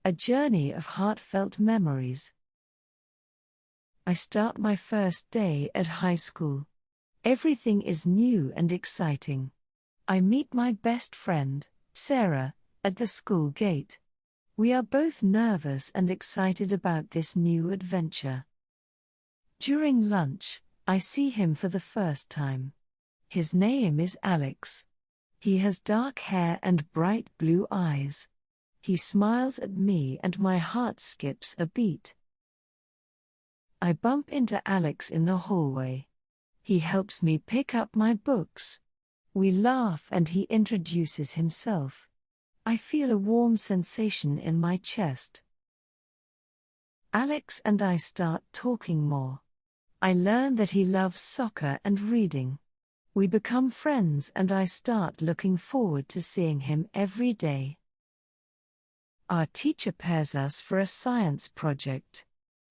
a journey of heartfelt memories. I start my first day at high school. Everything is new and exciting. I meet my best friend, Sarah, at the school gate. We are both nervous and excited about this new adventure. During lunch, I see him for the first time. His name is Alex. He has dark hair and bright blue eyes. He smiles at me and my heart skips a beat. I bump into Alex in the hallway. He helps me pick up my books. We laugh and he introduces himself. I feel a warm sensation in my chest. Alex and I start talking more. I learn that he loves soccer and reading. We become friends and I start looking forward to seeing him every day. Our teacher pairs us for a science project.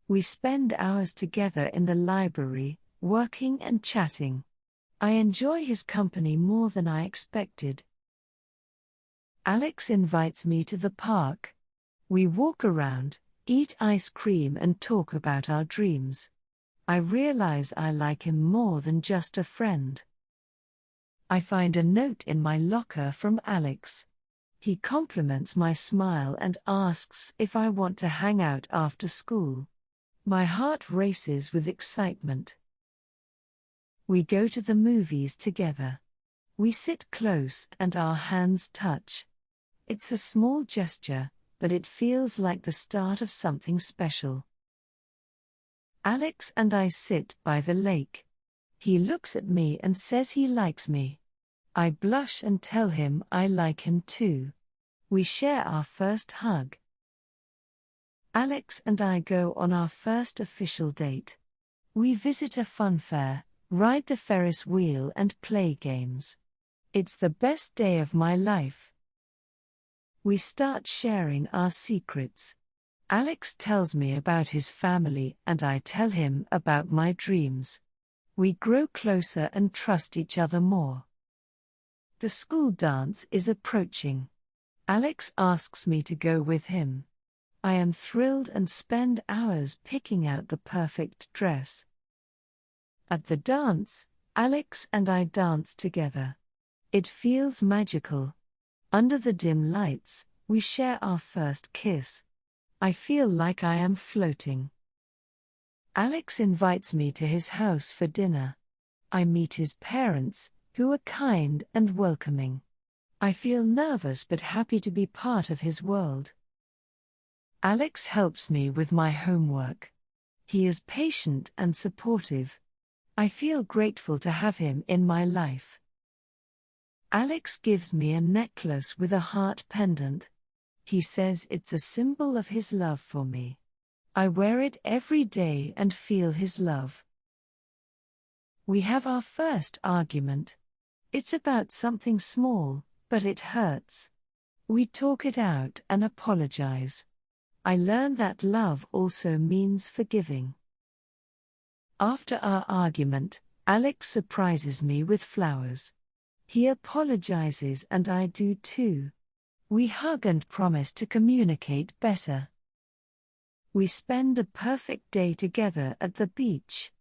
We spend hours together in the library, working and chatting. I enjoy his company more than I expected. Alex invites me to the park. We walk around, eat ice cream and talk about our dreams. I realize I like him more than just a friend. I find a note in my locker from Alex. He compliments my smile and asks if I want to hang out after school. My heart races with excitement. We go to the movies together. We sit close and our hands touch. It's a small gesture, but it feels like the start of something special. Alex and I sit by the lake. He looks at me and says he likes me. I blush and tell him I like him too. We share our first hug. Alex and I go on our first official date. We visit a fun fair, ride the Ferris wheel and play games. It's the best day of my life. We start sharing our secrets. Alex tells me about his family and I tell him about my dreams. We grow closer and trust each other more. The school dance is approaching. Alex asks me to go with him. I am thrilled and spend hours picking out the perfect dress. At the dance, Alex and I dance together. It feels magical. Under the dim lights, we share our first kiss. I feel like I am floating. Alex invites me to his house for dinner. I meet his parents, who are kind and welcoming. I feel nervous but happy to be part of his world. Alex helps me with my homework. He is patient and supportive. I feel grateful to have him in my life. Alex gives me a necklace with a heart pendant. He says it's a symbol of his love for me. I wear it every day and feel his love. We have our first argument. It's about something small, but it hurts. We talk it out and apologize. I learn that love also means forgiving. After our argument, Alex surprises me with flowers. He apologizes and I do too. We hug and promise to communicate better. We spend a perfect day together at the beach.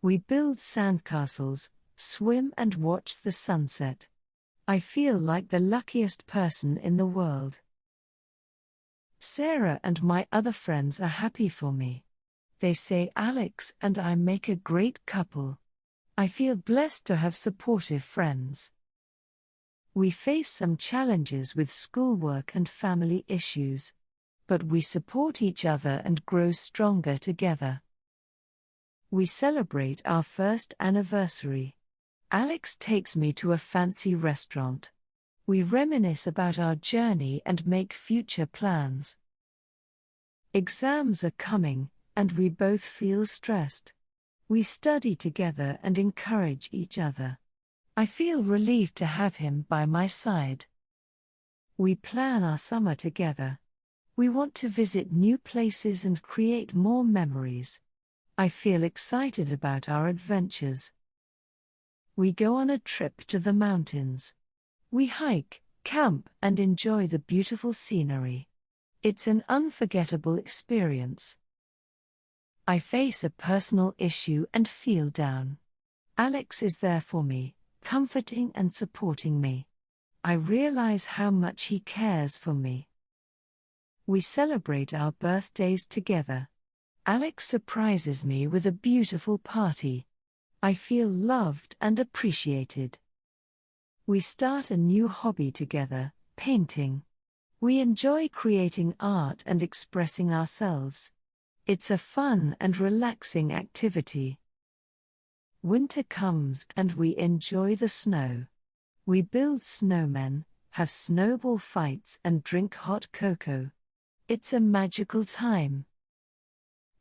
We build sandcastles, swim and watch the sunset. I feel like the luckiest person in the world. Sarah and my other friends are happy for me. They say Alex and I make a great couple. I feel blessed to have supportive friends. We face some challenges with schoolwork and family issues. But we support each other and grow stronger together. We celebrate our first anniversary. Alex takes me to a fancy restaurant. We reminisce about our journey and make future plans. Exams are coming, and we both feel stressed. We study together and encourage each other. I feel relieved to have him by my side. We plan our summer together. We want to visit new places and create more memories. I feel excited about our adventures. We go on a trip to the mountains. We hike, camp, and enjoy the beautiful scenery. It's an unforgettable experience. I face a personal issue and feel down. Alex is there for me, comforting and supporting me. I realize how much he cares for me. We celebrate our birthdays together. Alex surprises me with a beautiful party. I feel loved and appreciated. We start a new hobby together, painting. We enjoy creating art and expressing ourselves. It's a fun and relaxing activity. Winter comes and we enjoy the snow. We build snowmen, have snowball fights and drink hot cocoa. It's a magical time.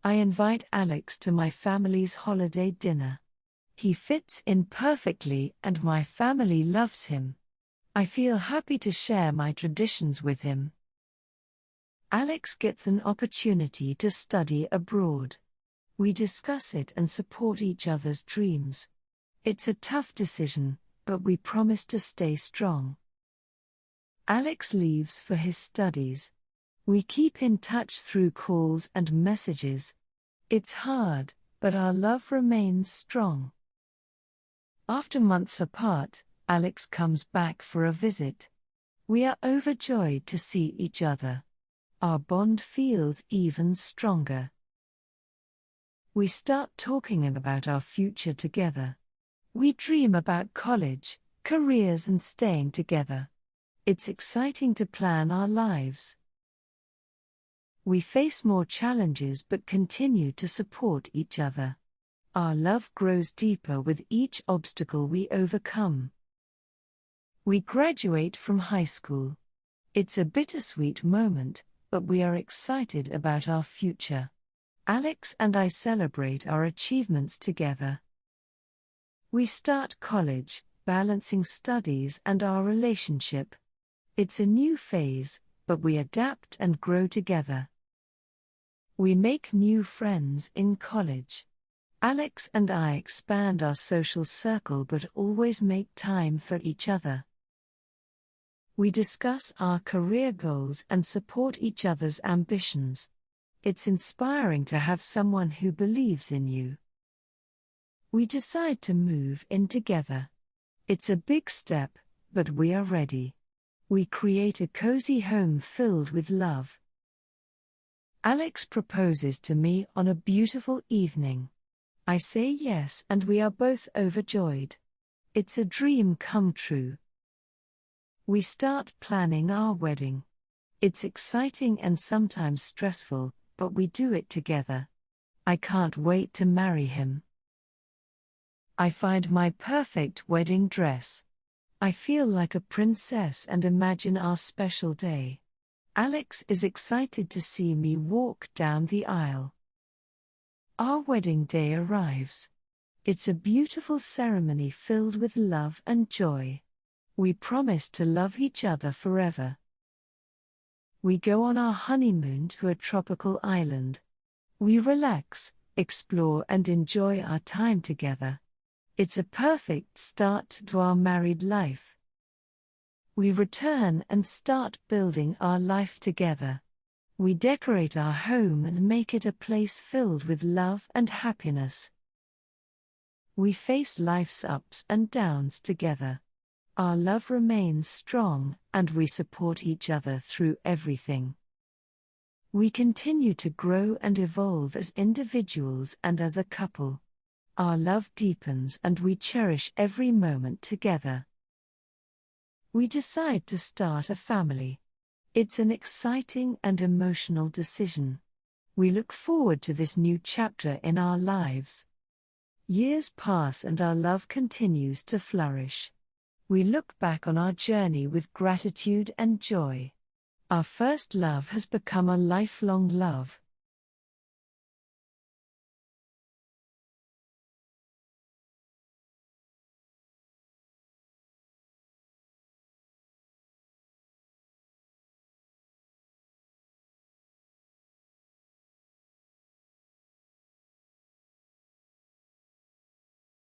I invite Alex to my family's holiday dinner. He fits in perfectly and my family loves him. I feel happy to share my traditions with him. Alex gets an opportunity to study abroad. We discuss it and support each other's dreams. It's a tough decision, but we promise to stay strong. Alex leaves for his studies. We keep in touch through calls and messages. It's hard, but our love remains strong. After months apart, Alex comes back for a visit. We are overjoyed to see each other. Our bond feels even stronger. We start talking about our future together. We dream about college, careers and staying together. It's exciting to plan our lives. We face more challenges but continue to support each other. Our love grows deeper with each obstacle we overcome. We graduate from high school. It's a bittersweet moment, but we are excited about our future. Alex and I celebrate our achievements together. We start college, balancing studies and our relationship. It's a new phase, but we adapt and grow together. We make new friends in college. Alex and I expand our social circle but always make time for each other. We discuss our career goals and support each other's ambitions. It's inspiring to have someone who believes in you. We decide to move in together. It's a big step, but we are ready. We create a cozy home filled with love. Alex proposes to me on a beautiful evening. I say yes and we are both overjoyed. It's a dream come true. We start planning our wedding. It's exciting and sometimes stressful, but we do it together. I can't wait to marry him. I find my perfect wedding dress. I feel like a princess and imagine our special day. Alex is excited to see me walk down the aisle. Our wedding day arrives. It's a beautiful ceremony filled with love and joy. We promise to love each other forever. We go on our honeymoon to a tropical island. We relax, explore and enjoy our time together. It's a perfect start to our married life. We return and start building our life together. We decorate our home and make it a place filled with love and happiness. We face life's ups and downs together. Our love remains strong, and we support each other through everything. We continue to grow and evolve as individuals and as a couple. Our love deepens and we cherish every moment together. We decide to start a family. It's an exciting and emotional decision. We look forward to this new chapter in our lives. Years pass and our love continues to flourish. We look back on our journey with gratitude and joy. Our first love has become a lifelong love.